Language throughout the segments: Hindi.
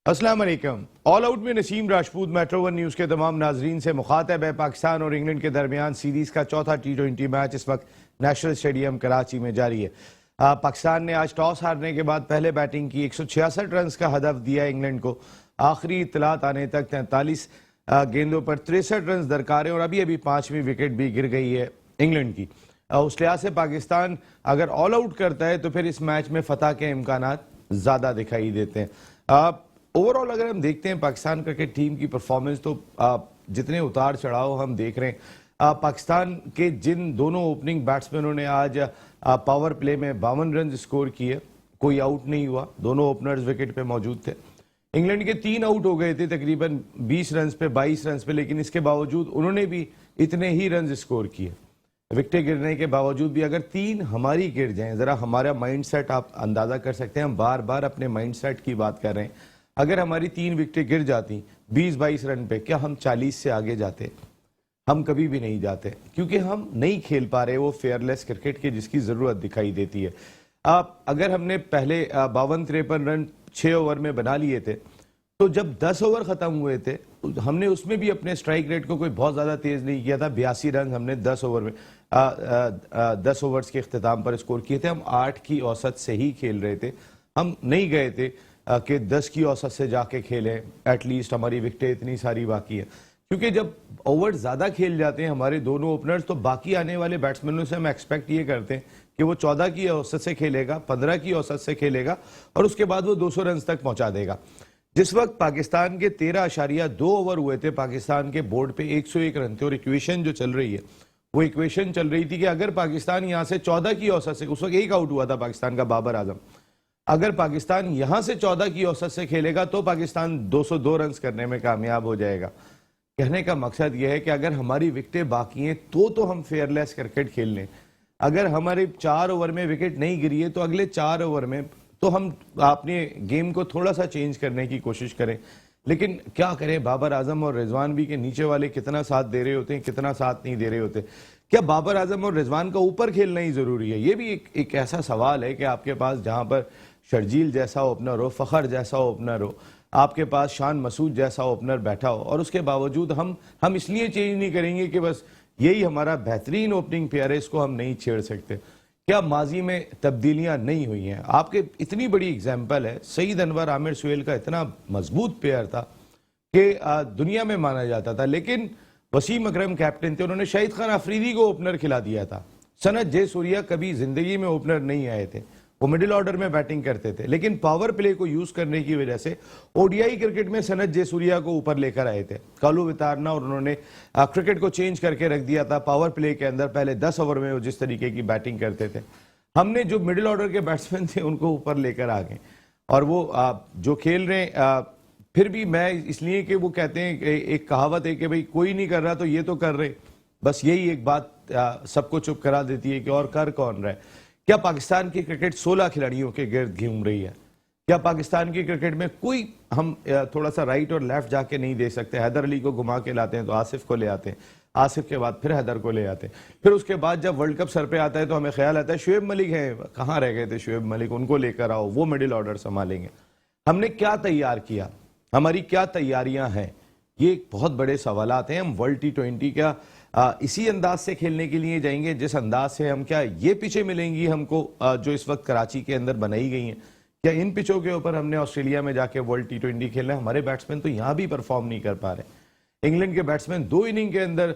अस्सलाम वालेकुम। ऑल आउट में Naseem Rajput metro one news के तमाम नाजरीन से मुखातब है। पाकिस्तान और इंग्लैंड के दरमियान सीरीज का चौथा T20 मैच इस वक्त नेशनल स्टेडियम कराची में जारी है। पाकिस्तान ने आज टॉस हारने के बाद पहले बैटिंग की, 166 रन का हदफ दिया इंग्लैंड को। आखिरी इत्तलात आने तक 43 गेंदों पर 63 रन दरकार है और अभी अभी 5वीं विकेट भी गिर गई है इंग्लैंड की। उस लिहाज से पाकिस्तान अगर ऑल आउट करता है तो फिर इस मैच में फतह के इम्कानात ज़्यादा दिखाई देते हैं। ओवरऑल अगर हम देखते हैं पाकिस्तान क्रिकेट टीम की परफॉर्मेंस, तो जितने उतार चढ़ाव हम देख रहे हैं, पाकिस्तान के जिन दोनों ओपनिंग बैट्समैनों ने आज पावर प्ले में 52 रन स्कोर किए, कोई आउट नहीं हुआ, दोनों ओपनर्स विकेट पे मौजूद थे। इंग्लैंड के 3 आउट हो गए थे तकरीबन 20 रन पे, 22 रन पे, लेकिन इसके बावजूद उन्होंने भी इतने ही रन स्कोर किए। विकेटें गिरने के बावजूद भी अगर 3 हमारी गिर जाएं, जरा हमारा माइंडसेट आप अंदाजा कर सकते हैं। हम बार बार अपने माइंडसेट की बात कर रहे हैं। अगर हमारी 3 विकेटें गिर जाती 20-22 रन पे, क्या हम 40 से आगे जाते? हम कभी भी नहीं जाते, क्योंकि हम नहीं खेल पा रहे वो फेयरलेस क्रिकेट की जिसकी जरूरत दिखाई देती है। अगर हमने पहले 52-53 रन 6 ओवर में बना लिए थे, तो जब 10 ओवर खत्म हुए थे हमने उसमें भी अपने स्ट्राइक रेट को कोई बहुत ज्यादा तेज नहीं किया था। 82 रन हमने 10 ओवर में 10 ओवर्स के इख्तिताम पर स्कोर किए थे। हम 8 की औसत से ही खेल रहे थे, हम नहीं गए थे कि 10 की औसत से जाके खेलें। एटलीस्ट हमारी विकेटें इतनी सारी बाकी है, क्योंकि जब ओवर ज्यादा खेल जाते हैं हमारे दोनों ओपनर्स, तो बाकी आने वाले बैट्समैनों से हम एक्सपेक्ट ये करते हैं कि वो 14 की औसत से खेलेगा, 15 की औसत से खेलेगा और उसके बाद वो 200 रन तक पहुंचा देगा। जिस वक्त पाकिस्तान के 13.2 ओवर हुए थे, पाकिस्तान के बोर्ड पे 101 रन थे और इक्वेशन जो चल रही है वो इक्वेशन चल रही थी कि अगर पाकिस्तान यहां से 14 की औसत से, उस वक्त एक आउट हुआ था पाकिस्तान का बाबर आजम, अगर पाकिस्तान यहां से 14 की औसत से खेलेगा तो पाकिस्तान 202 रन करने में कामयाब हो जाएगा। कहने का मकसद यह है कि अगर हमारी विकेटें बाकी हैं तो हम फेयरलेस क्रिकेट खेल लें। अगर हमारे 4 ओवर में विकेट नहीं गिरी है तो अगले 4 ओवर में तो हम अपने गेम को थोड़ा सा चेंज करने की कोशिश करें। लेकिन क्या करें, बाबर आजम और रिजवान भी के नीचे वाले कितना साथ दे रहे होते हैं, कितना साथ नहीं दे रहे होते। क्या बाबर आजम और रिजवान का ऊपर खेलना ही जरूरी है? ये भी एक ऐसा सवाल है कि आपके पास जहां पर शर्जील जैसा ओपनर हो, फखर जैसा ओपनर हो, आपके पास शान मसूद जैसा ओपनर बैठा हो, और उसके बावजूद हम इसलिए चेंज नहीं करेंगे कि बस यही हमारा बेहतरीन ओपनिंग पेयर है, इसको हम नहीं छेड़ सकते। क्या माजी में तब्दीलियां नहीं हुई हैं? आपके इतनी बड़ी एग्जाम्पल है, सईद अनवर आमिर सुहेल का इतना मजबूत पेयर था कि दुनिया में माना जाता था, लेकिन वसीम अकरम कैप्टन थे, उन्होंने शाहिद खान अफरीदी को ओपनर खिला दिया था। सनत जयसूर्या कभी जिंदगी में ओपनर नहीं आए थे, वो मिडिल ऑर्डर में बैटिंग करते थे, लेकिन पावर प्ले को यूज करने की वजह से ओडीआई क्रिकेट में सनत जयसूर्या को ऊपर लेकर आए थे कालू वितारना, और उन्होंने क्रिकेट को चेंज करके रख दिया था। पावर प्ले के अंदर पहले 10 ओवर में वो जिस तरीके की बैटिंग करते थे, हमने जो मिडिल ऑर्डर के बैट्समैन थे उनको ऊपर लेकर आ गए, और वो जो खेल रहे फिर भी मैं इसलिए कि वो कहते हैं, एक कहावत है कि भाई कोई नहीं कर रहा तो ये तो कर रहे, बस यही एक बात सबको चुप करा देती है कि और कर कौन रहा है। क्या पाकिस्तान की क्रिकेट 16 खिलाड़ियों के गिर्द घूम रही है? क्या पाकिस्तान की क्रिकेट में कोई हम थोड़ा सा राइट और लेफ्ट जाके नहीं दे सकते? हैदर अली को घुमा के लाते हैं तो आसिफ को ले आते हैं, आसिफ के बाद फिर हैदर को ले आते हैं, फिर उसके बाद जब वर्ल्ड कप सर पे आता है तो हमें ख्याल आता है शुएब मलिक है, कहाँ रह गए थे शुएब मलिक, उनको लेकर आओ, वो मिडिल ऑर्डर संभालेंगे। हमने क्या तैयार किया, हमारी क्या तैयारियां हैं, ये एक बहुत बड़े सवालात हैं। हम वर्ल्ड T20 क्या इसी अंदाज से खेलने के लिए जाएंगे जिस अंदाज से हम, क्या ये पिचें मिलेंगी हमको जो इस वक्त कराची के अंदर बनाई गई हैं? क्या इन पिचों के ऊपर हमने ऑस्ट्रेलिया में जाके वर्ल्ड T20 खेलना है? हमारे बैट्समैन तो यहां भी परफॉर्म नहीं कर पा रहे। इंग्लैंड के बैट्समैन 2 इनिंग के अंदर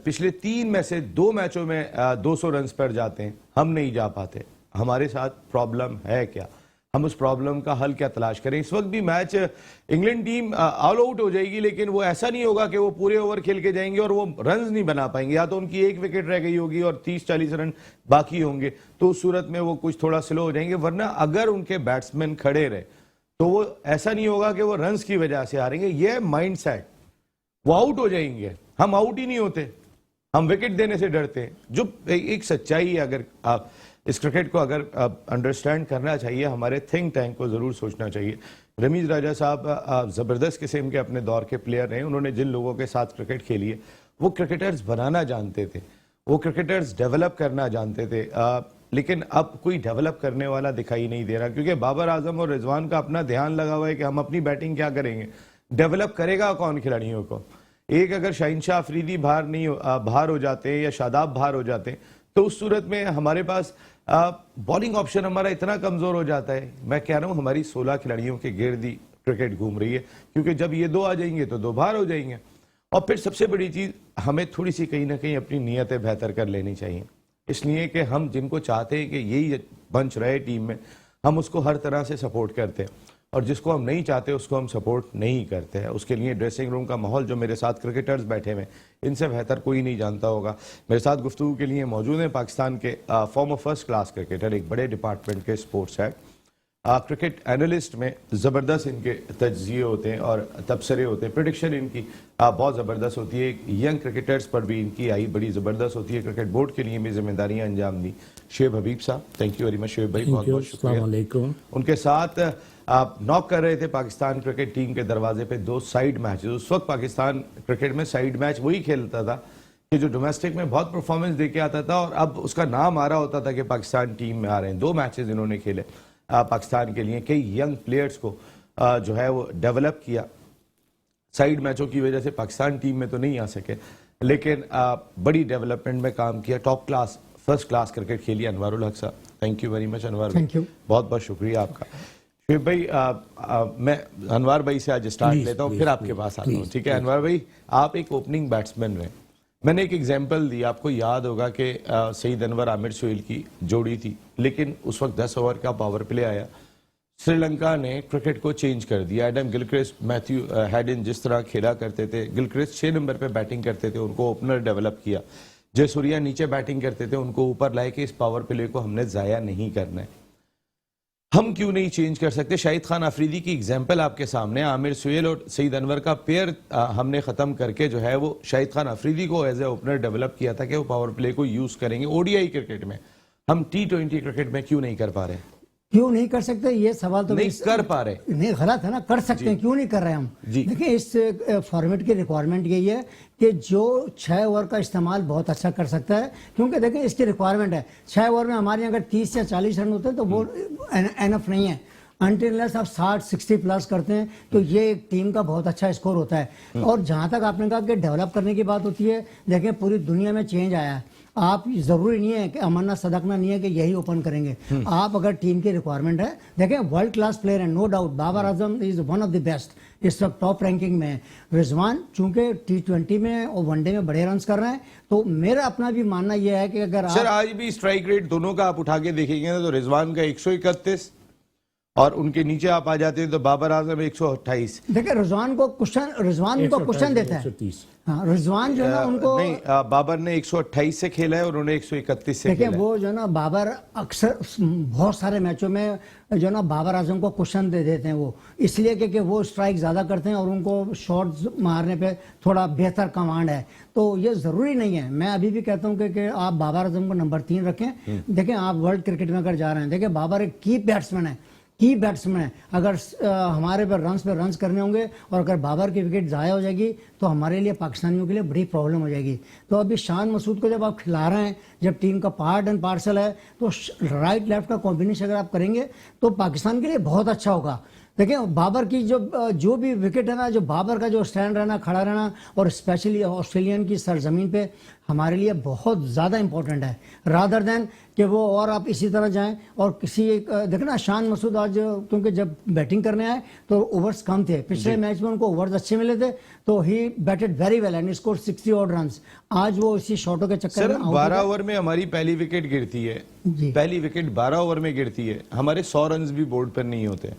पिछले 3 में से 2 मैचों में 200 रन पर जाते हैं, हम नहीं जा पाते। हमारे साथ प्रॉब्लम है क्या? हम उस प्रॉब्लम का हल क्या तलाश करें? इस वक्त भी match England team all out हो जाएगी, लेकिन वो ऐसा नहीं होगा कि वो पूरे ओवर खेल के जाएंगे और वो रन्स नहीं बना पाएंगे, या तो उनकी 1 विकेट रह गई होगी और 30-40 रन बाकी होंगे, तो उस सूरत में वो कुछ थोड़ा स्लो हो जाएंगे। वरना अगर उनके बैट्समैन खड़े रहे तो वो ऐसा नहीं होगा कि वो रन्स की वजह से हारेंगे। ये माइंड सेट, वो आउट हो जाएंगे, हम आउट ही नहीं होते, हम विकेट देने से डरते हैं। जो एक सच्चाई है, अगर आप इस क्रिकेट को अगर अंडरस्टैंड करना चाहिए, हमारे थिंक टैंक को जरूर सोचना चाहिए। रमीज राजा साहब जबरदस्त किस्म के अपने दौर के प्लेयर हैं, उन्होंने जिन लोगों के साथ क्रिकेट खेली है वो क्रिकेटर्स बनाना जानते थे, वो क्रिकेटर्स डेवलप करना जानते थे। लेकिन अब कोई डेवलप करने वाला दिखाई नहीं दे रहा, क्योंकि बाबर आजम और रिजवान का अपना ध्यान लगा हुआ है कि हम अपनी बैटिंग क्या करेंगे, डेवलप करेगा कौन खिलाड़ियों को। एक अगर शाहिनशाह अफरीदी बाहर हो जाते या शादाब बाहर हो जाते तो उस सूरत में हमारे पास बॉलिंग ऑप्शन हमारा इतना कमजोर हो जाता है। मैं कह रहा हूं हमारी 16 खिलाड़ियों के गिर्द ही क्रिकेट घूम रही है, क्योंकि जब ये 2 आ जाएंगे तो 2 बाहर हो जाएंगे। और फिर सबसे बड़ी चीज, हमें थोड़ी सी कहीं ना कहीं अपनी नीयतें बेहतर कर लेनी चाहिए, इसलिए कि हम जिनको चाहते हैं कि यही बंच रहे टीम में, हम उसको हर तरह से सपोर्ट करते हैं, और जिसको हम नहीं चाहते उसको हम सपोर्ट नहीं करते हैं। उसके लिए ड्रेसिंग रूम का माहौल, जो मेरे साथ क्रिकेटर्स बैठे हुए इनसे बेहतर कोई नहीं जानता होगा। मेरे साथ गुफ्तगू के लिए मौजूद हैं पाकिस्तान के फॉर्मर फर्स्ट क्लास क्रिकेटर, एक बड़े डिपार्टमेंट के स्पोर्ट्स हेड, क्रिकेट एनालिस्ट में ज़बरदस्त इनके तज्जिए होते हैं और तबसरे होते हैं, प्रेडिक्शन इनकी बहुत ज़बरदस्त होती है। यंग क्रिकेटर्स पर भी इनकी आई बड़ी ज़बरदस्त होती है। क्रिकेट बोर्ड के लिए भी जिम्मेदारियां अंजाम दी। शुएब हबीब साहब, thank you very much. Shoaib भाई, बहुत बहुत शुक्रिया। उनके साथ आप नॉक कर रहे थे पाकिस्तान क्रिकेट टीम के दरवाजे पे 2 साइड मैचेस। उस वक्त पाकिस्तान क्रिकेट में साइड मैच वही खेलता था कि जो डोमेस्टिक में बहुत परफॉर्मेंस देके आता था और अब उसका नाम आ रहा होता था कि पाकिस्तान टीम में आ रहे हैं। 2 मैचेस इन्होंने खेले पाकिस्तान के लिए, कई यंग प्लेयर्स को जो है वो डेवलप किया। साइड मैचों की वजह से पाकिस्तान टीम में तो नहीं आ सके, लेकिन बड़ी डेवलपमेंट में काम किया। Top class first class cricket खेली अनवारुल हक साहब, thank you very much Anwar भाई, बहुत बहुत शुक्रिया आपका। शुएब भाई, मैं अनवर भाई से आज स्टार्ट लेता हूँ, फिर आपके पास आता हूँ, ठीक है। अनवर भाई, आप एक ओपनिंग बैट्समैन रहे। मैंने एक एग्जांपल दी, आपको याद होगा कि सईद अनवर आमिर सोहेल की जोड़ी थी, लेकिन उस वक्त 10 ओवर का पावर प्ले आया, श्रीलंका ने क्रिकेट को चेंज कर दिया। एडम गिलक्रिस्ट, मैथ्यू हैडन जिस तरह खेला करते थे, गिलक्रिस्ट 6 नंबर पे बैटिंग करते थे, उनको ओपनर डेवलप किया। जयसूर्या नीचे बैटिंग करते थे, उनको ऊपर लाए कि इस पावर प्ले को हमने जाया नहीं करना है। हम क्यों नहीं चेंज कर सकते? शाहिद खान अफरीदी की एग्जाम्पल आपके सामने, आमिर सोहेल और सईद अनवर का पेयर हमने खत्म करके जो है वो शाहिद खान अफरीदी को एज ए ओपनर डेवलप किया था कि वो पावर प्ले को यूज करेंगे ओडीआई क्रिकेट में। हम T20 क्रिकेट में क्यों नहीं कर पा रहे? क्यों नहीं कर सकते? ये सवाल तो नहीं कर पा रहे, नहीं, गलत है ना। कर सकते हैं, क्यों नहीं कर रहे हम? देखिए, इस फॉर्मेट की रिक्वायरमेंट यही है कि जो 6 ओवर का इस्तेमाल बहुत अच्छा कर सकता है, क्योंकि देखिए इसकी रिक्वायरमेंट है। 6 ओवर में हमारे अगर 30 या 40 रन होते हैं तो वो एनफ नहीं है। अनटिलनेस आप 60-60 प्लस करते हैं तो ये एक टीम का बहुत अच्छा स्कोर होता है। और जहां तक आपने कहा कि डेवलप करने की बात होती है, देखें पूरी दुनिया में चेंज आया है। आप जरूरी नहीं है कि अमरना सदकना नहीं है कि यही ओपन करेंगे। आप अगर टीम की रिक्वायरमेंट है, देखें वर्ल्ड क्लास प्लेयर है, no doubt. Babar Azam is one of the best, इस वक्त टॉप रैंकिंग में है। रिजवान चूंकि T20 में और वनडे में बड़े रन कर रहे हैं, तो मेरा अपना भी मानना यह है कि अगर सर आज भी स्ट्राइक रेट दोनों का आप उठा के देखेंगे तो रिजवान का 131 और उनके नीचे आप आ जाते हैं तो बाबर आजम 128। देखिए रिजवान को क्वेश्चन देता है। हाँ, रिजवान जो है ना उनको नहीं, बाबर ने 128 से खेला है और उन्होंने 131 से देखिए खेला है। वो जो ना बाबर अक्सर बहुत सारे मैचों में जो ना बाबर आजम को क्वेश्चन दे देते हैं, वो इसलिए कि वो स्ट्राइक ज्यादा करते हैं और उनको शॉट्स मारने पे थोड़ा बेहतर कमांड है। तो ये जरूरी नहीं है। मैं अभी भी कहता हूँ कि आप बाबर आजम को नंबर 3 रखें। देखें आप वर्ल्ड क्रिकेट में अगर जा रहे हैं, देखिए बाबर एक की बैट्समैन है, की बैट्समैन है। अगर हमारे पर रन्स करने होंगे और अगर बाबर की विकेट ज़ाया हो जाएगी तो हमारे लिए, पाकिस्तानियों के लिए बड़ी प्रॉब्लम हो जाएगी। तो अभी शान मसूद को जब आप खिला रहे हैं, जब टीम का पार्ट एंड पार्सल है, तो राइट लेफ्ट का कॉम्बिनेशन अगर आप करेंगे तो पाकिस्तान के लिए बहुत अच्छा होगा। देखिए बाबर की जो भी विकेट है ना, जो बाबर का जो स्टैंड रहना, खड़ा रहना, और स्पेशली ऑस्ट्रेलियन की सरजमीन पे हमारे लिए बहुत ज़्यादा इंपॉर्टेंट है, रादर देन कि वो और आप इसी तरह जाएं और किसी एक देखो ना शान मसूद आज क्योंकि जब बैटिंग करने आए तो ओवर्स कम थे। पिछले मैच में उनको ओवर्स अच्छे मिले थे तो ही batted very well and score 60 odd runs. आज वो इसी शॉटों के चक्कर में 12 ओवर में हमारी पहली विकेट गिरती है, पहली विकेट 12 ओवर में गिरती है, हमारे 100 रन भी बोर्ड पर नहीं होते।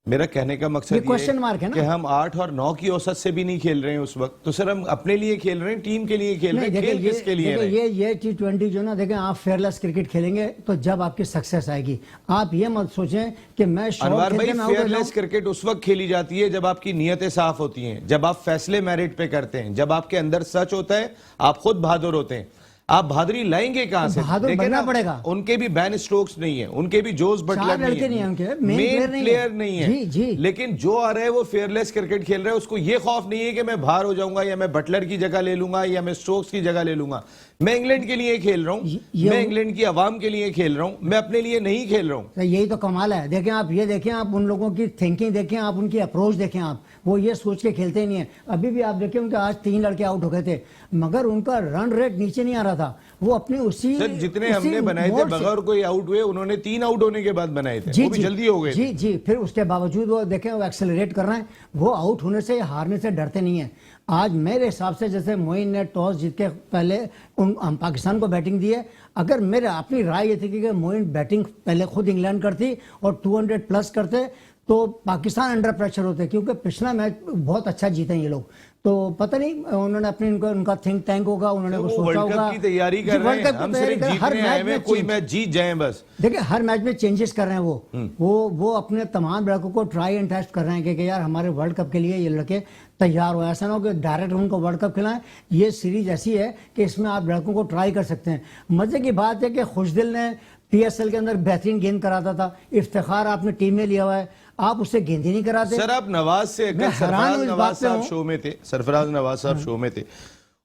मेरा कहने का मकसद ये क्वेश्चन मार्क है ना कि हम 8 और 9 की औसत से भी नहीं खेल रहे हैं उस वक्त। तो सर हम अपने लिए खेल रहे हैं, टीम के लिए खेल रहे हैं, खेल किसके लिए है? ये T20 जो ना, देखें आप फेयरलेस क्रिकेट खेलेंगे तो जब आपकी सक्सेस आएगी। आप ये मत सोचें कि मैं अनवर भाई, फेयरलेस क्रिकेट उस वक्त खेली जाती है जब आपकी नीयतें साफ होती हैं, जब आप फैसले मेरिट पे करते हैं, जब आपके अंदर सच होता है, आप खुद बहादुर होते हैं। आप बहादुरी लाएंगे कहां से? बहादुर बनना पड़ेगा। उनके भी बैन स्टोक्स नहीं है, उनके भी जोस बटलर नहीं है, मेन प्लेयर नहीं है। जी, जी। लेकिन जो आ रहा है वो फेयरलेस क्रिकेट खेल रहा है, उसको ये खौफ नहीं है कि मैं बाहर हो जाऊंगा या मैं बटलर की जगह ले लूंगा या मैं स्टोक्स की जगह ले लूंगा। मैं इंग्लैंड के लिए खेल रहा हूँ, मैं इंग्लैंड की आवाम के लिए खेल रहा हूँ, मैं अपने लिए नहीं खेल रहा हूँ। तो यही तो कमाल है। देखें आप, ये देखें आप, उन लोगों की थिंकिंग देखें आप, उनकी अप्रोच देखें आप, वो ये सोच के खेलते ही नहीं है। अभी भी आप देखें उनके आज 3 लड़के आउट हो गए थे, मगर उनका रन रेट नीचे नहीं आ रहा था। वो अपने उसी सर जितने हमने बनाए थे बगैर कोई आउट हुए, उन्होंने 3 आउट होने के बाद बनाए थे, वो भी जल्दी हो गए। जी जी, फिर उसके बावजूद वो देखें वो एक्सेलरेट कर रहे हैं, वो आउट होने से हारने से डरते नहीं है। आज मेरे हिसाब से जैसे मोइन ने टॉस जीत के पहले हम पाकिस्तान को बैटिंग दी है, अगर मेरे अपनी राय ये थी कि मोइन बैटिंग पहले खुद इंग्लैंड करती और 200 प्लस करते तो पाकिस्तान अंडर प्रेशर होते, क्योंकि पिछला मैच बहुत अच्छा जीते हैं ये लोग। तो पता नहीं उन्होंने अपने उनका थिंक टैंक होगा, उन्होंने कुछ सोचा होगा। वर्ल्ड कप की तैयारी कर रहे हैं, हम सिर्फ जीतने आए हैं, कोई मैच जीत जाएं बस। देखिए हर मैच में चेंजेस कर रहे हैं वो अपने तमाम लड़कों को ट्राई एंड टेस्ट कर रहे हैं कि यार हमारे वर्ल्ड कप के लिए ये लड़के तैयार हो। ऐसा ना हो कि डायरेक्ट उनको वर्ल्ड कप खिलाएं। ये सीरीज ऐसी है कि इसमें आप लड़कों को ट्राई कर सकते हैं। मजे की बात है कि खुशदिल ने पीएसएल के अंदर बेहतरीन गेंद कराता था, इफ्तिखार आपने टीम में लिया हुआ है, आप उससे गेंद ही नहीं कराते। सर आप नवाज से, सरफराज नवाज साहब शो में थे, सरफराज नवाज साहब शो में थे,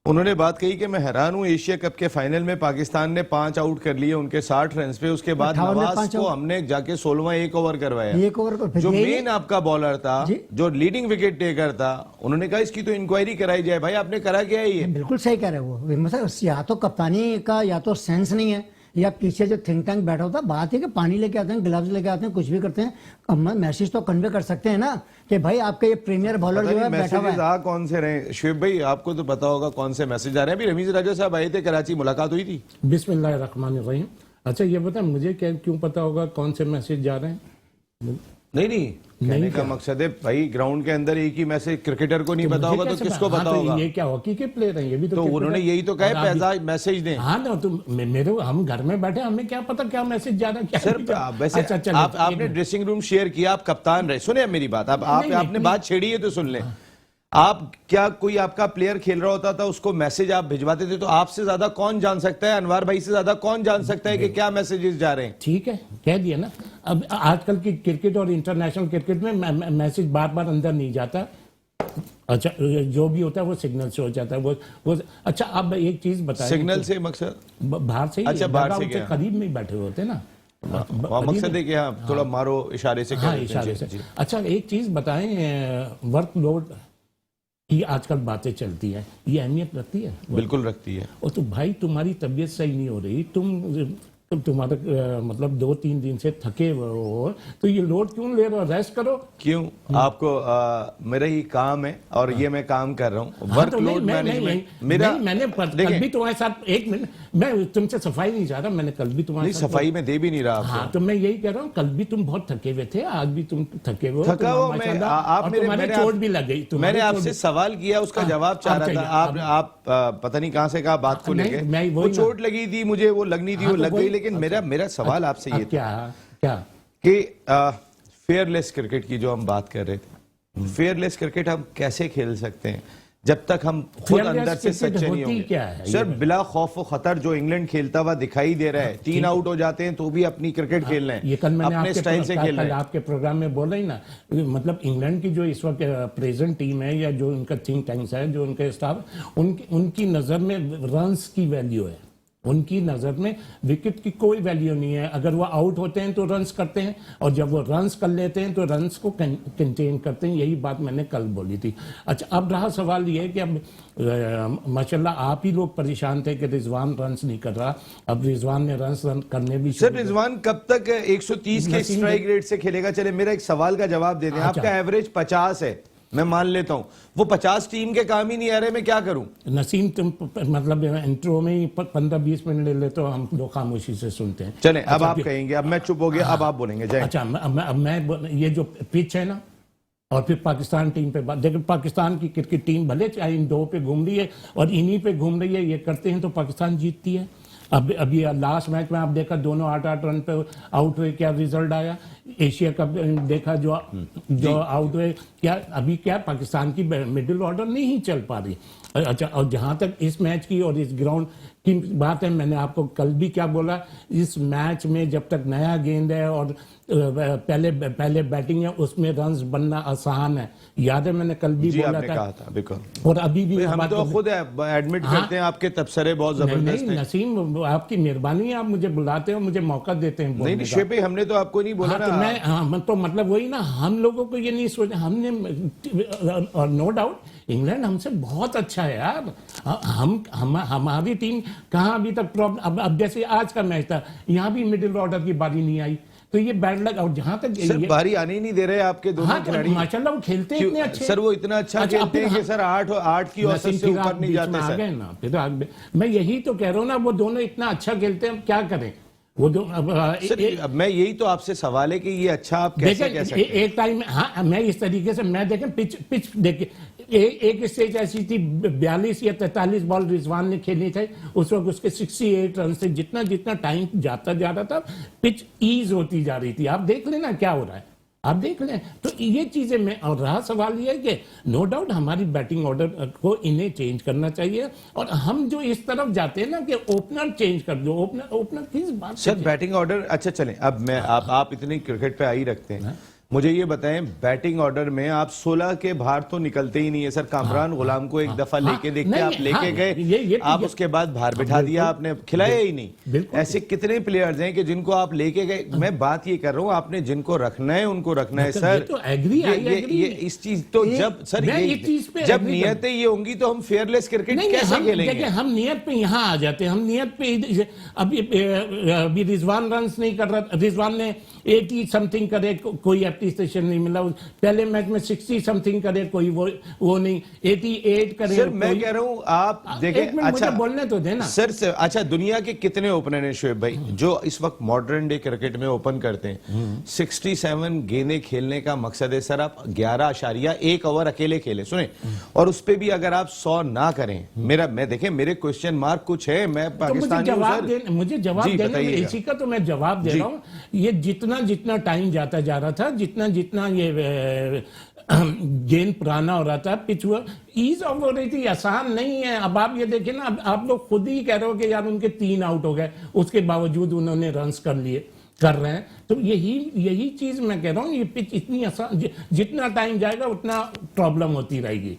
उन्होंने बात कही कि मैं हैरान हूं एशिया कप के फाइनल में पाकिस्तान ने 5 आउट कर लिए उनके 60 रन पे, उसके बाद नवाज को हमने जाके 16वां 1 ओवर करवाया। 1 ओवर जो मेन आपका बॉलर था, जो लीडिंग विकेट टेकर था, उन्होंने कहा इसकी तो इंक्वायरी कराई जाए। भाई आपने करा क्या है? ये बिल्कुल सही कह रहे हो। मतलब या तो कप्तानी का या तो सेंस नहीं है, या पीछे जो थिंक टैंक बैठा होता। बात है कि पानी लेके आते हैं, ग्लव्स लेके आते हैं, कुछ भी करते हैं, अब मैसेज तो कन्वे कर सकते हैं ना कि भाई आपके ये प्रीमियर बॉलर जो है बैठा हुआ है। कौन से रहे शुएब भाई, आपको तो पता होगा कौन से मैसेज आ रहे हैं। अभी रमीज राजा साहब आए थे कराची, मुलाकात हुई थी। बिस्मिल्लाहिर्रहमानिर्रहीम। अच्छा ये बता, मुझे क्यों पता होगा कौन से मैसेज जा रहे हैं? नहीं कहने का मकसद है भाई, ग्राउंड के अंदर एक ही मैसेज क्रिकेटर को नहीं पता होगा तो किसको पता होगा? ये क्या हॉकी के प्लेयर हैं, ये भी तो उन्होंने यही तो कहा पैसा मैसेज दें। हाँ ना, तुम मेरे हम घर में बैठे, हमें क्या पता क्या मैसेज जा रहा है क्या। सर वैसे आपने ड्रेसिंग रूम शेयर किया, आप कप्तान रहे, सुने मेरी बात, आपने बात छेड़ी है तो सुन लें। आप क्या कोई आपका प्लेयर खेल रहा होता था, उसको मैसेज आप भिजवाते थे, तो आपसे ज्यादा कौन जान सकता है, अनवार भाई से ज्यादा कौन जान सकता है कि क्या मैसेजेस जा रहे हैं? ठीक है, कह दिया ना। अब आजकल की क्रिकेट और इंटरनेशनल क्रिकेट में मैसेज बार बार अंदर नहीं जाता। अच्छा जो भी होता है वो सिग्नल से हो जाता है वो। अच्छा अब एक चीज बताइए, सिग्नल से मकसद बाहर से ही? अच्छा बाहर से करीब में बैठे होते ना, मकसद है कि हाँ थोड़ा मारो इशारे से। हाँ इशारे से। अच्छा एक चीज बताएं, वर्कलोड की आजकल बातें चलती हैं, ये अहमियत रखती है? बिल्कुल रखती है। और तो भाई तुम्हारी तबीयत सही नहीं हो रही, तुम्हारा मतलब 2-3 दिन से थके हुए हो, तो ये लोड क्यों ले रहे हो? रेस्ट करो। क्यों? आपको मेरा ही काम है और ये मैं काम कर रहा हूँ, वर्कलोड मैनेजमेंट मेरा। मैंने कल भी तुम्हारे साथ, एक मिनट, मैं तुमसे सफाई नहीं चाह रहा, मैंने कल भी तुम्हारे साथ सफाई में दे भी नहीं रहा। हाँ तो मैं यही कह रहा हूँ, कल भी तुम बहुत थके हुए थे, आज भी तुम थके हुए हो। थका हुआ मैं, आप मेरे चोट भी लग गई। मैंने आपसे सवाल किया, उसका जवाब चाह रहा था। आप पता नहीं कहाँ से कहा बात को लेके, वो चोट लगी थी मुझे, वो लगनी थी, वो लग गई, लेकिन मेरा सवाल आपसे ये क्या कि फेयरलेस क्रिकेट की जो हम बात कर रहे थे, फेयरलेस क्रिकेट हम कैसे खेल सकते हैं जब तक हम खुद अंदर से सच्चे नहीं होंगे? सर बिला खौफ व खतर जो इंग्लैंड खेलता हुआ दिखाई दे रहा है, 3 आउट हो जाते हैं तो भी अपनी क्रिकेट खेल रहे हैं, ये कल मैंने अपने स्टाइल से खेल रहे हैं। आपके प्रोग्राम में बोला ही ना, मतलब इंग्लैंड की जो इस वक्त प्रेजेंट टीम है, या जो उनका थिंक टैंक्स है, जो उनके स्टाफ, उनकी नजर में रन्स की वैल्यू है, उनकी नजर में विकेट की कोई वैल्यू नहीं है। अगर वो आउट होते हैं तो रन्स करते हैं, और जब वो रन्स कर लेते हैं तो रन्स को कंटेन करते हैं। यही बात मैंने कल बोली थी। अच्छा अब रहा सवाल ये कि अब माशाल्लाह आप ही लोग परेशान थे कि रिजवान रन्स नहीं कर रहा, अब रिजवान ने रन्स करने भी। सर रिजवान कब तक 130 के स्ट्राइक रेट से खेलेगा? चले मेरा एक सवाल का जवाब दे दें। आपका एवरेज 50 है, मैं मान लेता हूं, वो 50 टीम के काम ही नहीं आ रहे, मैं क्या करूं? नसीम तुम मतलब इंट्रो में ही 15-20 मिनट ले लेते हो, हम लोग खामोशी से सुनते हैं। चले अब आप कहेंगे, अब मैं चुप हो गया, अब आप बोलेंगे। जय। अच्छा मैं ये जो पिच है ना, और फिर पाकिस्तान टीम पे बात, देखो पाकिस्तान की क्रिकेट टीम भले चाहे इन 2 पे घूम रही है और इन्हीं पे घूम रही है, ये करते हैं तो पाकिस्तान जीतती है। अभी लास्ट मैच में आप देखा दोनों 8-8 रन पे आउट हुए, क्या रिजल्ट आया? एशिया कप देखा जो आउट हुए, क्या अभी क्या पाकिस्तान की मिडिल ऑर्डर नहीं चल पा रही। अच्छा, और जहां तक इस मैच की और इस ग्राउंड की बात है, मैंने आपको कल भी क्या बोला, इस मैच में जब तक नया गेंद है और पहले बैटिंग है, उसमें रन्स बनना आसान है। याद है मैंने कल भी जी बोला आपने था, कहा था बिल्कुल। और अभी भी हम तो खुद एडमिट करते हैं आपके तबसरे बहुत जबरदस्त नहीं हैं। नसीम, आपकी मेहरबानी है, आप मुझे बुलाते हो, मुझे मौका देते हैं बोलने नहीं का। शेपे, हमने तो आपको नहीं बोला हाँ, तो ना। मैं तो मतलब वही ना, हम लोगों को ये नहीं सोचा हमने, और नो डाउट इंग्लैंड हमसे बहुत अच्छा है यार। हमारी टीम कहाँ अभी तक प्रॉब्लम, अब जैसे आज का मैच था, यहाँ भी मिडिल ऑर्डर की बारी नहीं आई, तो ये बैड लक। और जहां तक सर बारी आने ही नहीं दे रहे आपके दोनों हाँ, खिलाड़ी। माशाल्लाह वो खेलते हैं इतने अच्छे। सर वो इतना अच्छा खेलते हैं कि सर 8 की औसत से ऊपर नहीं जाते आ सर। गए ना, फिर मैं यही तो कह रहा हूँ ना, वो दोनों इतना अच्छा खेलते हैं, अब क्या करें वो दो। अब मैं यही तो आपसे सवाल है कि ये अच्छा आप कैसे कह सकते हैं? एक टाइम, हाँ मैं इस तरीके से, मैं देखें पिच देखिए, एक स्टेज ऐसी थी 42 या 43 बॉल रिजवान ने खेलनी थी, उस वक्त उसके 68 रन से जितना जितना टाइम जाता जा रहा था, पिच ईज होती जा रही थी। आप देख लेना क्या हो रहा है, आप देख लें। तो ये चीजें में, और रहा सवाल ये है कि नो डाउट हमारी बैटिंग ऑर्डर को इन्हें चेंज करना चाहिए, और हम जो इस तरफ जाते हैं ना कि ओपनर चेंज कर दो, ओपनर किस बात सर बैटिंग ऑर्डर, अच्छा चलें, अब मैं आप इतनी क्रिकेट पे आ ही रखते हैं, मुझे ये बताएं बैटिंग ऑर्डर में आप 16 के बाहर तो निकलते ही नहीं है सर। कामरान गुलाम को एक दफा लेके देखते, आप लेके गए, आप उसके बाद बाहर बिठा दिया, आपने खिलाया ही नहीं। ऐसे कितने प्लेयर्स हैं कि जिनको आप लेके गए, मैं बात ये कर रहा हूं, आपने जिनको रखना है उनको रखना है सर। तो एग्री, ये इस चीज तो जब सर जब नियतें ये होंगी तो हम फेयरलेस क्रिकेट कैसे खेलेंगे? हम नियत पे यहाँ आ जाते हैं, हम नियत पे अभी रिजवान रन नहीं कर रहा, रिजवान ने 80 समथिंग करे, कोई एप्रिसिएशन नहीं मिला। पहले मैच में 60 समथिंग करे, कोई वो नहीं, 88 करे। सर मैं कह रहा हूं आप देखें, अच्छा बोलने तो देना सर। अच्छा दुनिया के कितने ओपनर हैं शोएब भाई जो इस वक्त मॉडर्न डे क्रिकेट में ओपन करते हैं? 67 गेंदें खेलने का मकसद है सर, आप 11.1 ओवर अकेले खेले, सुने, और उस पर भी अगर आप 100 ना करें, मैं देखें मेरे क्वेश्चन मार्क कुछ है, मैं पाकिस्तानी हूं। मुझे जवाब देना, इसी का तो मैं जवाब दे रहा हूं। ये जितना टाइम जाता जा रहा था, जितना ये गेंद पुराना हो रहा था, पिच हुआ ईज ऑफ हो रही थी, आसान नहीं है। अब आप ये देखें ना, अब आप लोग खुद ही कह रहे हो कि यार उनके 3 आउट हो गए, उसके बावजूद उन्होंने रन्स कर रहे हैं। तो यही चीज मैं कह रहा हूं, ये पिच इतनी आसान, जितना टाइम जाएगा उतना प्रॉब्लम होती रहेगी।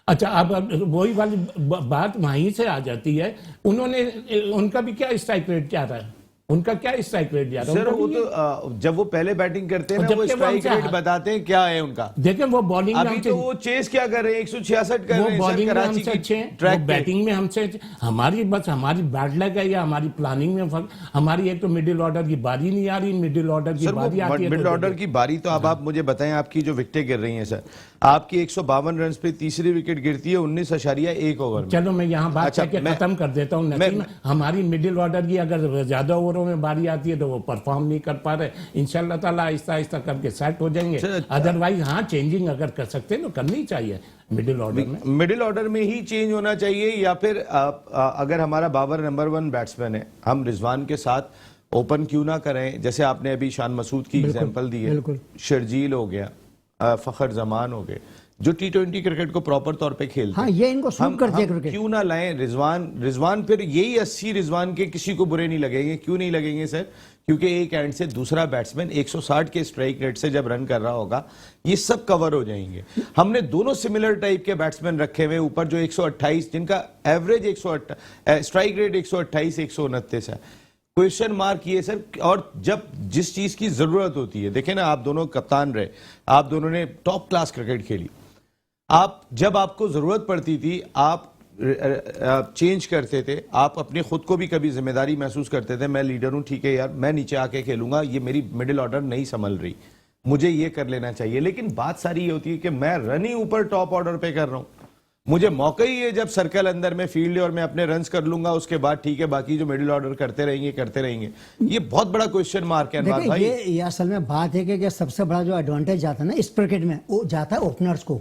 अच्छा, अब वही वाली बात वहीं से आ जाती है, उनका भी क्या स्ट्राइक रेट क्या रहा है, उनका क्या स्ट्राइक रेट जा रहा है? सर वो तो जब वो पहले बैटिंग करते हैं ना, वो स्ट्राइक रेट बताते हैं क्या है उनका। देखें वो बॉलिंग अभी तो वो चेस क्या कर रहे हैं, 166 कर रहे हैं, बॉलिंग में हमसे की अच्छे हैं, वो बैटिंग में हमसे, हमारी बैड लक है या हमारी प्लानिंग में फर्क। हमारी एक तो मिडिल ऑर्डर की बारी नहीं आ रही, मिडिल ऑर्डर की बारी आती है, मिडिल ऑर्डर की बारी तो अब आप मुझे बताएं, आपकी जो विकेटें गिर रही हैं सर, आपकी 152 रन पे तीसरी विकेट गिरती है 19.1 ओवर में। चलो मैं यहाँ बात खत्म कर देता हूँ। हमारी मिडिल ऑर्डर की अगर ज्यादा ओवरों में बारी आती है तो वो परफॉर्म नहीं कर पा रहे, इंशाल्लाह ताला आहिस्ता आहिस्ता करके सेट हो जाएंगे। अदरवाइज हाँ, चेंजिंग अगर कर सकते हैं तो करनी चाहिए मिडिल ऑर्डर में। मिडिल ऑर्डर में ही चेंज होना चाहिए, या फिर अगर हमारा बाबर नंबर 1 बैट्समैन है, हम रिजवान के साथ ओपन क्यों ना करें? जैसे आपने अभी शान मसूद की एग्जांपल दी है, शर्जील हो गया, फखर जमान हो गए, जो T20 क्रिकेट को प्रॉपर तौर पे खेलते हैं। हाँ, ये इनको सूट करते हैं क्रिकेट। क्यों ना लाएं रिजवान फिर यही 80 रिजवान के किसी को बुरे नहीं लगेंगे। क्यों नहीं लगेंगे सर? क्योंकि एक एंड से दूसरा बैट्समैन 160 के स्ट्राइक रेट से जब रन कर रहा होगा, ये सब कवर हो जाएंगे। हमने दोनों सिमिलर टाइप के बैट्समैन रखे हुए ऊपर, जो 128 जिनका एवरेज 128 स्ट्राइक रेट 128 129 है। क्वेश्चन मार्क ये सर, और जब जिस चीज की जरूरत होती है, देखें ना, आप दोनों कप्तान रहे, आप दोनों ने टॉप क्लास क्रिकेट खेली, आप जब आपको जरूरत पड़ती थी आप चेंज करते थे, आप अपने खुद को भी कभी जिम्मेदारी महसूस करते थे, मैं लीडर हूं, ठीक है यार मैं नीचे आके खेलूंगा, ये मेरी मिडिल ऑर्डर नहीं संभल रही, मुझे ये कर लेना चाहिए। लेकिन बात सारी ये होती है कि मैं रन ही ऊपर टॉप ऑर्डर पे कर रहा हूं, मुझे मौका ही है जब सर्कल अंदर में फील्ड है और मैं अपने रन्स कर लूंगा, उसके बाद ठीक है बाकी जो मिडिल ऑर्डर करते रहेंगे। ये बहुत बड़ा क्वेश्चन मार्क है अनवर भाई। ये असल में बात है कि सबसे बड़ा जो एडवांटेज जाता है ना इस क्रिकेट में, वो जाता है ओपनर्स को।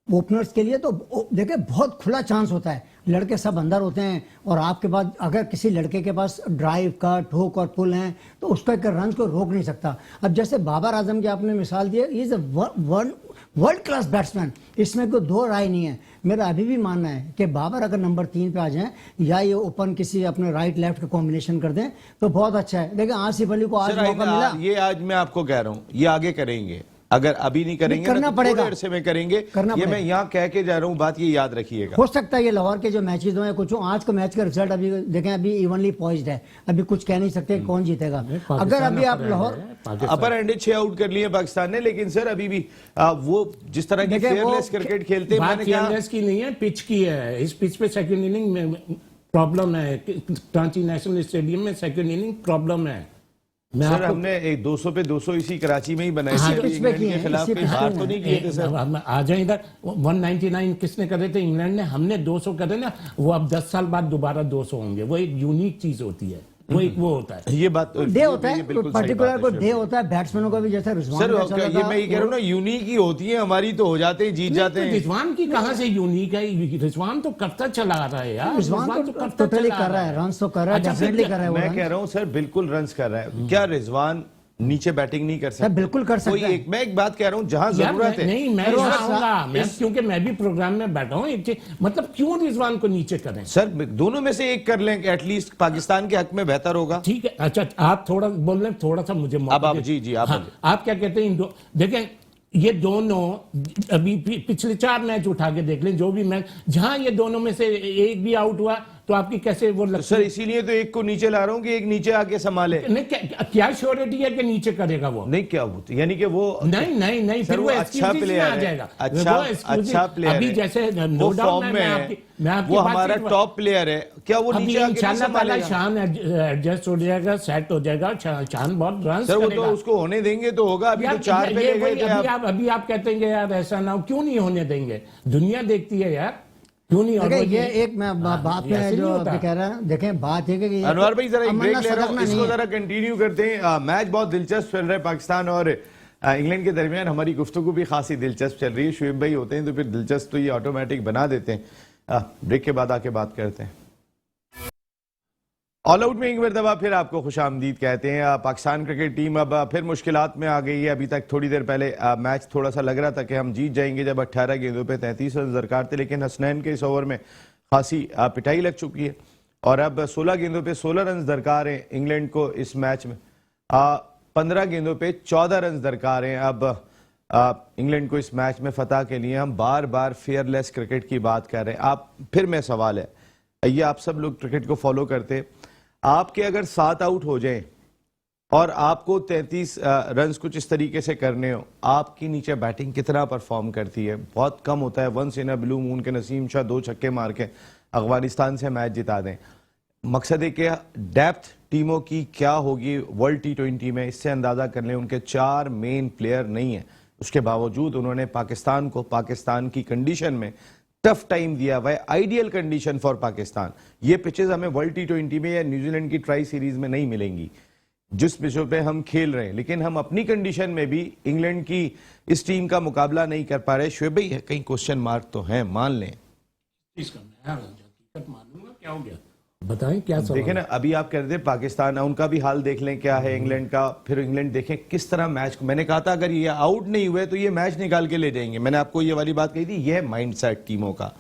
ओपनर्स के लिए तो देखिए बहुत खुला चांस होता है, लड़के सब अंदर होते हैं और आपके पास अगर किसी लड़के के पास ड्राइव कट हुक और पुल हैं तो उसको एक रन को रोक नहीं सकता। अब जैसे बाबर आजम की आपने मिसाल दी, is a world class batsman, इसमें कोई दो राय नहीं है। मेरा अभी भी मानना है कि बाबर अगर नंबर 3 पे आ जाएं या ये ओपन किसी अपने राइट लेफ्ट का कॉम्बिनेशन कर दें तो बहुत अच्छा है। लेकिन आसिफ अली को आज मौका मिला, ये आज मैं आपको कह रहा हूँ ये आगे करेंगे, अगर अभी नहीं करेंगे करना तो पड़ेगा, थोड़े अरसे में करेंगे। करना ये पड़ेगा। मैं यहाँ कह के जा रहा हूँ, बात ये याद रखिएगा। हो सकता है ये लाहौर के जो मैचेस हुए कुछ आज का मैच का रिजल्ट अभी देखें, अभी इवनली पॉइज्ड है, अभी कुछ कह नहीं सकते कौन जीतेगा। अगर अभी आप लाहौर अपर एंडेड 6 आउट कर लिए पाकिस्तान ने, लेकिन सर अभी भी वो जिस तरह की फेयरलेस क्रिकेट खेलते हैं, बात मैंने कहा फेयरलेस की नहीं है, पिच की है। इस पिच पे सेकंड इनिंग में प्रॉब्लम है, कराची नेशनल स्टेडियम में सेकंड इनिंग प्रॉब्लम है। मैं सर आपको हमने एक 200 पे 200 इसी कराची में ही बनाई हाँ, थी, पिच पे इंग्लैंड की के है, खिलाफ इसी कहीं पिच बाहर पे तो नहीं किए थे सर। अब आ जाए इधर 199 किसने करे थे? इंग्लैंड ने। हमने 200 करे ना, वो अब 10 साल बाद दोबारा 200 होंगे। वो एक यूनिक चीज होती है, वो एक वो होता है। ये बात डे होता ये है, बिल्कुल सही पर्टिकुलर बात को है, डे होता है बैट्समैनों का भी, जैसे रिजवान सर का चला ये था, मैं ये कह रहा हूँ ना, यूनिक ही होती है, हमारी तो हो जाते हैं, जीत जाते नहीं, हैं। तो रिजवान की कहां से यूनिक है? रिजवान तो करता चला आ रहा है यार, रिजवान तो टोटली कर रहा है, रन तो कर रहा है, अच्छा, डेफिनेटली कर रहा है वो मैं runs। कह रहा हूँ सर बिल्कुल रन्स कर रहा है। क्या रिजवान नीचे बैटिंग नहीं कर सकता? बिल्कुल कर सकता कोई है। एक मैं एक बात कह रहा हूँ, जहां यार, जरूरत है नहीं मैं रोज आऊंगा, मैं क्योंकि मैं भी प्रोग्राम में बैठा हूँ। एक चीज मतलब क्यों रिजवान को नीचे करें? सर दोनों में से एक कर लें, एटलीस्ट पाकिस्तान के हक में बेहतर होगा। ठीक है, अच्छा आप थोड़ा बोल रहे हैं, थोड़ा सा मुझे मौका अब आप दे- जी आप हाँ, बोलिए। आप क्या कहते हैं? देखें, ये दोनों अभी पिछले 4 मैच उठा के देख लें, जो भी मैच जहां ये दोनों में से एक भी आउट हुआ तो आपकी कैसे वो लगती सर इसीलिए तो एक को नीचे ला रहा हूँ कि एक नीचे आके संभाले। नहीं, क्या श्योरिटी है कि नीचे करेगा वो? नहीं क्या वो यानी कि वो नहीं सर, फिर वो अच्छा excuses में प्लेयर आ है, जाएगा। अच्छा वो excuses- अच्छा प्लेयर अभी है, जैसे वो नो डाउट फॉर्म में है, मैं आपकी वो बात हमारा से- टॉप प्लेयर है, क्या वो अभी नीचे आके नहीं इंशाल्लाह ताला संभालेगा? शान एडजस्ट हो जाएगा, सेट हो जाएगा, शान बहुत रन सर वो तो करेगा। उसको होने देंगे तो होगा। अभी तो यार, 4 पे ये ले गए वही थे आप। अभी आप कहते हैं यार ऐसा ना हो, क्यों नहीं होने देंगे? दुनिया देखती है यार, क्यों नहीं? और देखिए वो ये एक मैं बात ऐसे में नहीं जो होता। अभी कह रहा है, देखें बात है कि ये अनवर भाई जरा एक ब्रेक अमन्ना ले रहा हूँ, सदरना इसको नहीं है। जरा कंटिन्यू करते हैं। मैच बहुत दिलचस्प चल रहा है पाकिस्तान और इंग्लैंड के दरमियान। हमारी गुफ्तगू भी खासी दिलचस्प चल रही है। शुएब भाई होते हैं तो फिर दिलचस्प तो ये ऑटोमेटिक बना देते हैं। ब्रेक के बाद आके बात करते हैं। ऑल आउट में एक मरतबा फिर आपको खुशामदीद कहते हैं। पाकिस्तान क्रिकेट टीम अब फिर मुश्किलात में आ गई है। अभी तक थोड़ी देर पहले मैच थोड़ा सा लग रहा था कि हम जीत जाएंगे जब 18 गेंदों पे 33 रन दरकार थे, लेकिन हसनैन के इस ओवर में खासी पिटाई लग चुकी है और अब 16 गेंदों पे 16 रन दरकार हैं इंग्लैंड को इस मैच में। 15 गेंदों पे 14 रन दरकार हैं अब इंग्लैंड को इस मैच में फतह के लिए। हम बार बार फेयरलेस क्रिकेट की बात कर रहे हैं। आप फिर मैं सवाल है, ये आप सब लोग क्रिकेट को फॉलो करते, आपके अगर 7 आउट हो जाएं और आपको 33 रन कुछ इस तरीके से करने हो, आपकी नीचे बैटिंग कितना परफॉर्म करती है? बहुत कम होता है। Once in a blue moon के नसीम शाह 2 छक्के मार के अफगानिस्तान से मैच जिता दें। मकसद है कि डेप्थ टीमों की क्या होगी वर्ल्ड T20 में, इससे अंदाजा कर लें। उनके 4 मेन प्लेयर नहीं है, उसके बावजूद उन्होंने पाकिस्तान को पाकिस्तान की कंडीशन में टफ टाइम दिया हुआ है। Ideal condition for Pakistan. ये पिचेस हमें वर्ल्ड T20 में या न्यूजीलैंड की ट्राई सीरीज में नहीं मिलेंगी जिस पिचों पे हम खेल रहे हैं, लेकिन हम अपनी कंडीशन में भी इंग्लैंड की इस टीम का मुकाबला नहीं कर पा रहे। शुएब भाई कहीं क्वेश्चन मार्क तो है, मान लें। इसका मैं हकीकत मानूंगा, क्या हो गया बताएं, क्या सवाल देखें ना, अभी आप कह रहे थे पाकिस्तान, उनका भी हाल देख लें क्या है इंग्लैंड का। फिर इंग्लैंड देखें किस तरह मैच को, मैंने कहा था अगर ये आउट नहीं हुए तो ये मैच निकाल के ले जाएंगे। मैंने आपको ये वाली बात कही थी, ये है माइंडसेट टीमों का।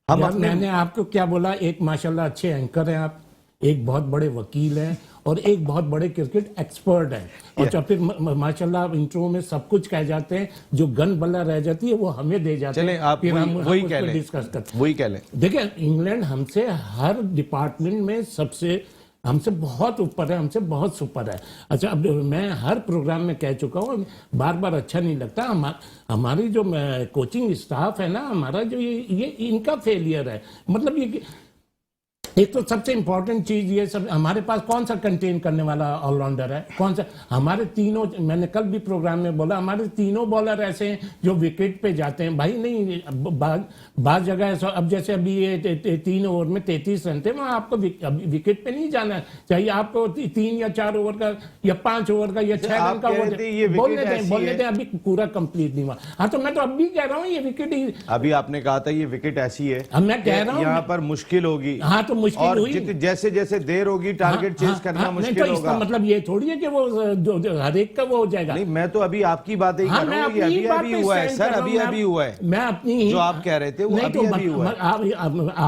हम यार, अपने मैंने आपको क्या बोला? एक माशाल्लाह अच्छे एंकर हैं आप, एक बहुत बड़े वकील हैं और एक बहुत बड़े क्रिकेट एक्सपर्ट हैं। और जब फिर माशाल्लाह इंट्रो में सब कुछ कह जाते हैं, जो गन बल्ला रह जाती है वो हमें दे जाते चलें हैं। आप फिर हम वही उसको कह लें, डिस्कस करते हैं। वही कह लें। देखिए, इंग्लैंड हमसे हर डिपार्टमेंट में हमसे बहुत ऊपर है, हमसे बहुत सुपर है। अच्छा, अब मैं हर प्रोग्राम में कह चुका हूँ, बार बार अच्छा नहीं लगता। हमारी जो कोचिंग स्टाफ है ना, हमारा जो ये इनका फेलियर है। मतलब ये एक तो सबसे इंपॉर्टेंट चीज ये सब, हमारे पास कौन सा कंटेन करने वाला ऑलराउंडर है, कौन सा? हमारे तीनों, मैंने कल भी प्रोग्राम में बोला, हमारे तीनों बॉलर ऐसे हैं जो विकेट पे जाते हैं भाई। नहीं, बाज जगह ऐसा, अब जैसे अभी ये 3 ओवर में 33 रन थे, वहां आपको विकेट पे नहीं जाना चाहिए, आपको 3 या 4 ओवर का या 5 ओवर का या 6 रन का बोलने दें, अभी पूरा कंप्लीट नहीं हुआ। हाँ, तो मैं तो अब भी कह रहा हूँ ये विकेट ही, अभी आपने कहा था ये विकेट ऐसी है, अब मैं कह रहा हूँ यहाँ पर मुश्किल होगी। हाँ, तो मुश्किल हुई, जैसे जैसे देर होगी टारगेट चेज करना मुश्किल तो इसका होगा। मतलब ये थोड़ी है कि वो हर एक का वो हो जाएगा। नहीं, मैं तो अभी आपकी बातें ही हाँ, कर रहा हूँ, मैं अपनी बात अभी पे हुआ है stand सर, कर रहा हूँ, अभी हुआ है। मैं अपनी ही, जो आप कह रहे थे वो नहीं, तो अभी हुआ है।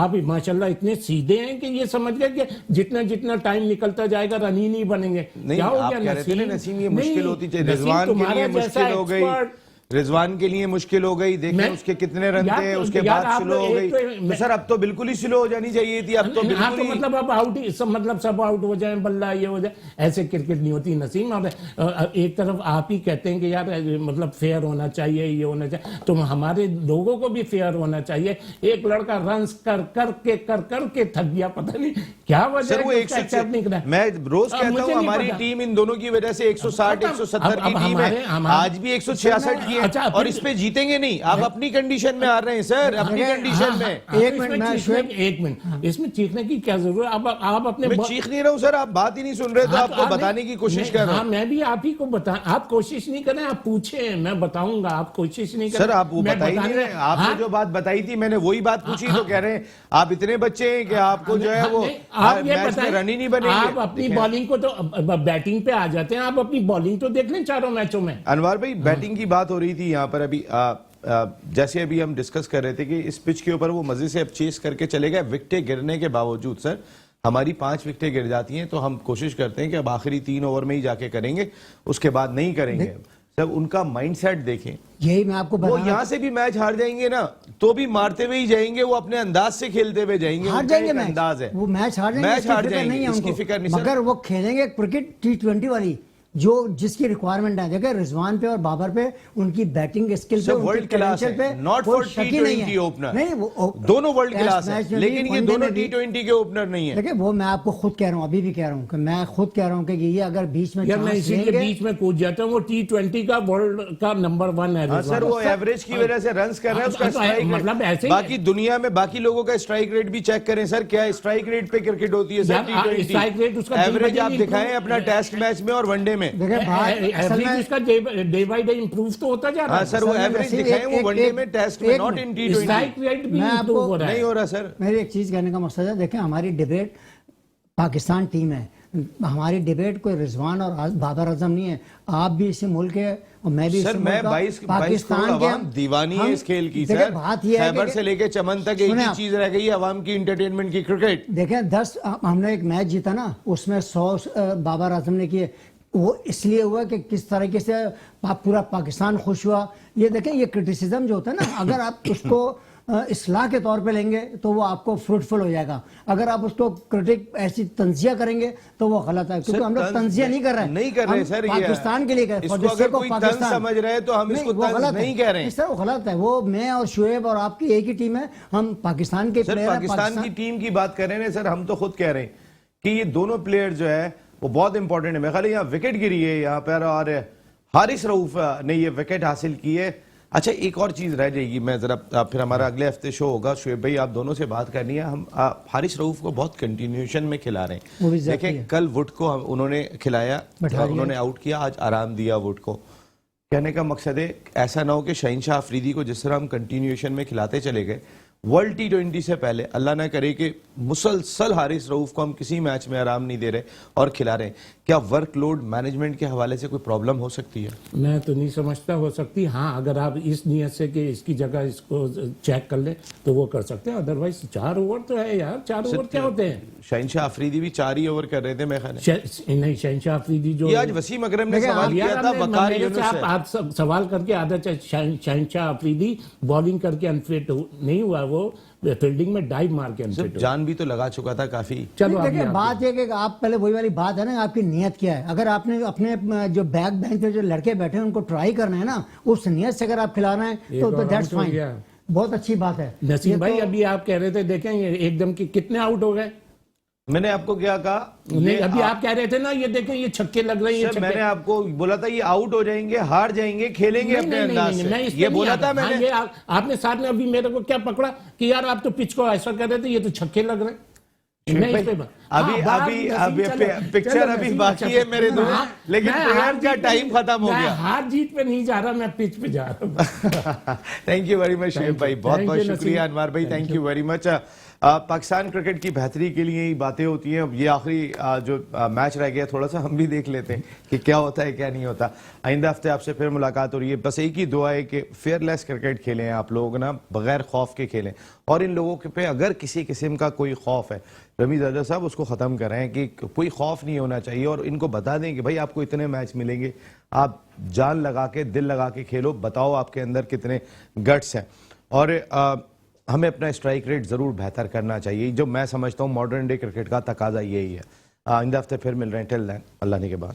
आप माशाल्लाह इतने सीधे हैं कि ये समझ गए कि जितना जितना टाइम निकलता जाएगा रन ही नहीं बनेंगे। नहीं, क्या हो आप गया कह रहे थे ना नसीम, ये मुश्किल नहीं, होती चाहिए। नसीम रिजवान के तुम्हारा लिए जैसा मुश्किल हो गई, expert, रिजवान के लिए मुश्किल हो गई, देखें उसके कितने रन थे, उसके यार, बाद आप स्लो हो गई। एक तो सर अब तो बिल्कुल ही स्लो हो जानी चाहिए थी, अब तो हाँ, बिल्कुल तो ही। मतलब अब आउट ही सब, मतलब सब आउट हो जाए, बल्ला ये हो जाए, ऐसे क्रिकेट नहीं होती नसीम। और एक तरफ आप ही कहते हैं कि यार मतलब फेयर होना चाहिए, ये होना चाहिए, तो हमारे लोगों को भी फेयर होना चाहिए। एक लड़का रन कर करके थक गया, पता नहीं क्या वजह सर वो है कि उसका accept नहीं करा। मैं रोज कहता मुझे हूँ नहीं हमारी पता। टीम इन दोनों की वजह से 160 170 की टीम है, आज भी 166 की है, अच्छा, और इस पे जीतेंगे नहीं। आप अपनी कंडीशन में आ रहे हैं सर, अपनी कंडीशन में। एक मिनट, मैं शुएब, एक मिनट, इसमें चीखने की क्या जरूरत है? आप अपने मैं चीख नहीं रहा हूँ सर, आप बात ही नहीं सुन रहे, तो हाँ, आपको बताने की कोशिश कर रहा हाँ, हूँ। मैं भी आप ही को बता, आप कोशिश नहीं करें, आप पूछे, मैं बताऊंगा, आप कोशिश नहीं करें। सर आप वो बता ही नहीं रहे, आपने जो बात बताई थी मैंने वही बात पूछी, तो कह रहे हैं आप इतने बच्चे हैं कि आपको जो है वो आप ये मैच में रन ही नहीं बनेंगे। आप अपनी बॉलिंग को तो बैटिंग पे आ जाते हैं, आप अपनी बॉलिंग तो देख लें चारों मैचों में। अनवर भाई, बैटिंग की बात हो रही थी यहाँ पर अभी, जैसे अभी हम डिस्कस कर रहे थे कि इस पिच के ऊपर वो मजे से अब चेस करके चले गए, विकेटें गिरने के बावजूद सर हमारी 5 विकेटें गिर जाती हैं, तो हम कोशिश करते हैं कि अब आखिरी 3 ओवर में ही जाके करेंगे, उसके बाद नहीं करेंगे। सब उनका माइंडसेट देखें, यही मैं आपको वो बता, यहाँ से भी मैच हार जाएंगे ना तो भी मारते हुए ही जाएंगे, वो अपने अंदाज से खेलते हुए जाएंगे, हार उनका जाएंगे एक मैच, अंदाज है, वो मैच हार जाएंगे, मैच इसकी हार फिक्र जाएंगे, नहीं है इसकी उनको। फिक्र नहीं सर। मगर वो खेलेंगे क्रिकेट T20 वाली, जो जिसकी रिक्वायरमेंट है। देखिए रिजवान पे और बाबर पे, उनकी बैटिंग स्किल पे, वर्ल्ड क्लास है, नॉट फॉर T20 ओपनर, नहीं वो दोनों वर्ल्ड टेस्ट क्लास मैच है, में लेकिन भी, ये वनडे दोनों में भी। T20 के ओपनर नहीं है। देखिए वो मैं आपको खुद कह रहा हूँ, अभी भी कह रहा हूँ कि मैं खुद कह रहा हूँ कि ये अगर बीच में यार मैं चांस इसीलिए लेंगे, बीच में कूद जाता हूँ, वो T20 का वर्ल्ड का नंबर 1 है हाँ सर, वो एवरेज की वजह से रन्स कर रहे हैं, उसका स्ट्राइक मतलब ऐसे रेट, बाकी दुनिया में बाकी लोगों का स्ट्राइक रेट भी चेक करें सर, क्या स्ट्राइक रेट पे क्रिकेट होती है सर यार, स्ट्राइक रेट T20 उसका एवरेज दिन ब आप दिन दिखाएं अपना टेस्ट मैच में और वनडे में। देखिए बात असल में उसका डे बाय डे इंप्रूव तो होता जा रहा हाँ है। सर, वो असल में एवरेज नसीब दिखाएं, वो एक- वनडे एक- में, टेस्ट में, एक not in minute. T20। Strike rate भी मैं इंप्रूव आपको हो रहा है। नहीं हो रहा सर। मेरी एक चीज कहने का मकसद है, देखिए हमारी डिबेट पाकिस्तान टीम है, हमारी डिबेट कोई रिजवान और बाबर आजम नहीं है। आप भी इसी मुल्क के और मैं भी सर इसी मैं मुल्क का, 22 पाकिस्तान करोड़ के अवाम दीवानी है इस खेल की देखिए सर। बात ये है खैबर कि से लेके चमन तक एक सुने ही आप, चीज रह गई है, अवाम की एंटरटेनमेंट की, क्रिकेट। देखें 10 हमने एक मैच जीता ना, उसमें 100 बाबर आजम ने किए, वो इसलिए हुआ कि किस तरीके से पूरा पाकिस्तान खुश हुआ। ये देखें, ये क्रिटिसिज्म जो होता है ना, अगर आप उसको इस्लाह के तौर पे लेंगे तो वो आपको फ्रूटफुल हो जाएगा, अगर आप उसको क्रिटिक ऐसी तंजिया करेंगे तो वो गलत है, क्योंकि हम लोग तंजिया नहीं कर रहे हैं, नहीं कर रहे सर, ये पाकिस्तान के लिए कर रहे हैं। इसको अगर कोई तंज समझ रहे हैं तो हम इसको वो तंज गलत नहीं है, कह रहे हैं। इस तरह वो गलत है। वो मैं और शुएब और आपकी एक ही टीम है, हम पाकिस्तान के सर प्लेयर हैं, पाकिस्तान की टीम की बात कर रहे हैं सर, हम तो खुद कह रहे हैं कि ये दोनों प्लेयर जो है वो बहुत इंपॉर्टेंट है। मेरे ख्याल यहाँ विकेट गिरी है यहाँ पर, और हारिस रऊफ ने ये विकेट हासिल की है। अच्छा, एक और चीज रह जाएगी, मैं जरा फिर हमारा अगले हफ्ते शो होगा, शुएब भाई आप दोनों से बात करनी है। हम हारिस रऊफ को बहुत कंटिन्यूएशन में खिला रहे वो भी हैं। ज़रूरी देखें है। कल वुड को उन्होंने खिलाया, उन्होंने आउट किया, आज आराम दिया वुड को। कहने का मकसद है ऐसा ना हो कि शहीनशाह अफरीदी को जिस तरह हम कंटिन्यूएशन में खिलाते चले गए, वर्ल्ड T20 से पहले अल्लाह ना करे कि मुसलसल हारिस रऊफ को हम किसी मैच में आराम नहीं दे रहे और खिला रहे हैं। क्या वर्कलोड मैनेजमेंट के हवाले से कोई प्रॉब्लम हो सकती है? मैं तो नहीं समझता हो सकती। हाँ, अगर आप इस नियत से कि इसकी जगह इसको चेक कर ले तो वो कर सकते हैं, अदरवाइज 4 ओवर तो है यार, 4 ओवर क्या होते हैं? शहीनशाह अफरीदी भी 4 ही ओवर कर रहे थे मेरे ख्याल है। नहीं, शहनशाह अफरीदी जो ये आज वसीम अकरम ने देखिए, सवाल किया था वकार यूनुस से। आप सवाल करके आदत है, शहनशाह अफरीदी बॉलिंग करके अनफिट नहीं हुआ, वो फील्डिंग में डाइव मार के अनफिट हुआ। जान भी तो लगा चुका था काफी। चलो देखिए बात ये कि आप पहले वही वाली बात है ना, आपकी नियत क्या है। अगर आपने अपने जो बैक बेंच पे जो लड़के बैठे हैं उनको ट्राई करना है ना, उस नियत से अगर आप खिला रहे हैं तो दैट्स फाइन, बहुत अच्छी बात है। नसीम भाई, अभी आप कह रहे थे, देखें ये एकदम की कितने आउट हो गए, मैंने आपको क्या कहा? नहीं, अभी आप कह रहे थे ना, ये देखें ये छक्के लग रहे हैं, ये सर, छक्के। मैंने आपको बोला था ये आउट हो जाएंगे, हार जाएंगे, खेलेंगे नहीं, अपने नहीं, अंदाज नहीं, से। मैं इस पे ये नहीं बोला आ था रहा। मैंने। हाँ, ये आपने साथ में अभी मेरे को क्या पकड़ा कि यार आप तो पिच को ऐसा कर रहे थे, ये तो छक्के लग रहे हैं। मैं इस पे पिक्चर अभी बाकी है मेरे दो, लेकिन प्लेयर का टाइम खत्म हो गया। हार जीत पे नहीं जा रहा, मैं पिच पे जा रहा हूँ। Thank you very much Shoaib भाई, बहुत बहुत Thank you, शुक्रिया। नसीम। अनवर भाई, thank you very much. Pakistan cricket की बेहतरी के लिए ही बातें होती हैं। अब ये आखिरी जो मैच रह गया, थोड़ा सा हम भी देख लेते हैं कि क्या होता है क्या नहीं होता। आइंदा हफ्ते आपसे फिर मुलाकात हो रही है। बस एक ही दुआ है कि फेयरलेस क्रिकेट खेलें आप लोग ना, बगैर खौफ के खेलें। और इन लोगों के पे अगर किसी किस्म का कोई खौफ है, रमीज अजहर साहब उसको ख़त्म करें कि कोई खौफ नहीं होना चाहिए। और इनको बता दें कि भाई आपको इतने मैच मिलेंगे, आप जान लगा के, दिल लगा के खेलो, बताओ आपके अंदर कितने गट्स हैं। और हमें अपना स्ट्राइक रेट ज़रूर बेहतर करना चाहिए, जो मैं समझता हूँ मॉडर्न डे क्रिकेट का तकाजा यही है। आइंदा हफ्ते फिर मिल रहे हैं। टिल देन, अल्लाह ने के बाद।